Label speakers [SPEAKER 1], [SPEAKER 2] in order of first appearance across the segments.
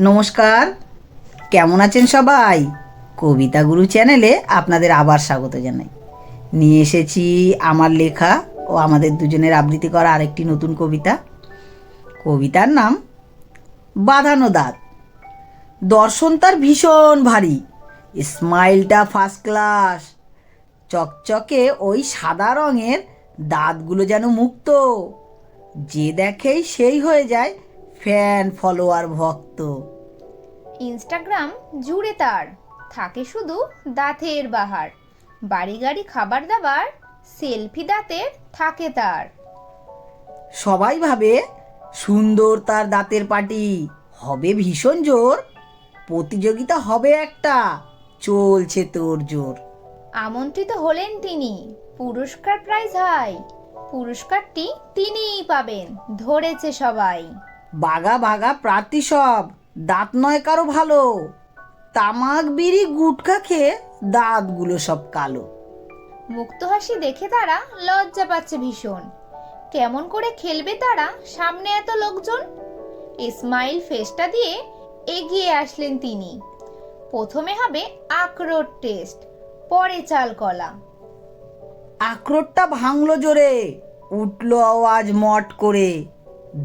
[SPEAKER 1] নমস্কার, কেমন আছেন সবাই? কবিতা গুরু চ্যানেলে আপনাদের আবার স্বাগত জানাই। নিয়ে এসেছি আমার লেখা ও আমাদের দুজনের আবৃত্তি করা আরেকটি নতুন কবিতা। কবিতার নাম বাঁধানো দাঁত। দর্শন তার ভীষণ ভারী, স্মাইলটা ফার্স্ট ক্লাস। চকচকে ওই সাদা রঙের দাঁতগুলো যেন মুক্ত, যে দেখেই সেই হয়ে যায় ফ্যান ফলোয়ার ভক্ত।
[SPEAKER 2] ইনস্টাগ্রাম জুড়ে তার থাকে শুধু দাঁতের বাহার, বাড়ি গাড়ি খাবার দাবার সেলফি দাঁতের থাকে তার।
[SPEAKER 1] সবাই ভাবে সুন্দর তার দাঁতের পাটি, হবে ভীষণ জোর, প্রতিযোগিতা হবে একটা, চলছে তোর জোর।
[SPEAKER 2] আমন্ত্রিত হলেন তিনি, পুরস্কার প্রাইজ হাই, পুরস্কারটি তিনিই পাবেন ধরেছে সবাই।
[SPEAKER 1] বাগা বাগা প্রার্থী সব, দাঁত নয় কারো ভালো, তামাক বিড়ি গুটখা খেয়ে দাঁতগুলো সব কালো।
[SPEAKER 2] মুক্ত হাসি দেখে তারা লজ্জা পাচ্ছে ভীষণ, কেমন করে খেলবে তারা সামনে এত লোকজন। স্মাইল ফেসটা দিয়ে এগিয়ে আসলেন তিনি, প্রথমে হবে আখরোট টেস্ট, পরে চাল কলা।
[SPEAKER 1] আখরোটটা ভাঙলো জোরে, উঠলো আওয়াজ মট করে,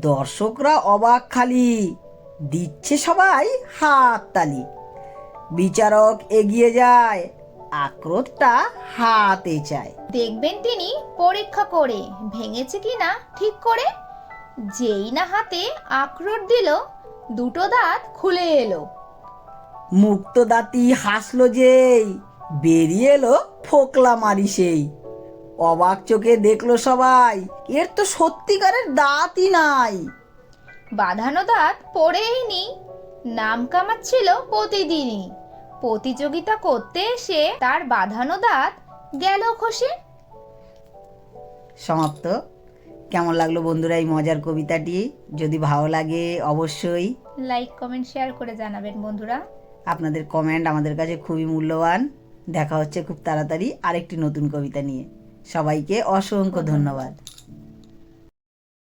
[SPEAKER 1] দর্শকরা অবাক খালি, দিচ্ছে সবাই হাত তালি। বিচারক এগিয়ে যায়, আখরোটটা হাতে চায়।
[SPEAKER 2] দেখবেন তিনি পরীক্ষা করে ভেঙেছে কিনা ঠিক করে, যেই না হাতে আখরোট দিল দুটো দাঁত খুলে এলো।
[SPEAKER 1] মুক্ত দাঁতি হাসলো যেই, বেরিয়ে এলো ফোকলা মারি সেই। অবাক চোখে দেখলো সবাই, এর তো সত্যিকারের দাঁতই নাই।
[SPEAKER 2] বাঁধানো দাঁত পড়েই নি, নাম কামাচ্ছিল প্রতিদিনই, প্রতিযোগিতা করতে এসে তার বাঁধানো দাঁত গেল খসে।
[SPEAKER 1] সমাপ্ত। কেমন লাগলো বন্ধুরা এই মজার কবিতাটি? যদি ভালো লাগে অবশ্যই
[SPEAKER 2] লাইক কমেন্ট শেয়ার করে জানাবেন বন্ধুরা।
[SPEAKER 1] আপনাদের কমেন্ট আমাদের কাছে খুবই মূল্যবান। দেখা হচ্ছে খুব তাড়াতাড়ি আরেকটি নতুন কবিতা নিয়ে। সবাইকে অসংখ্য ধন্যবাদ।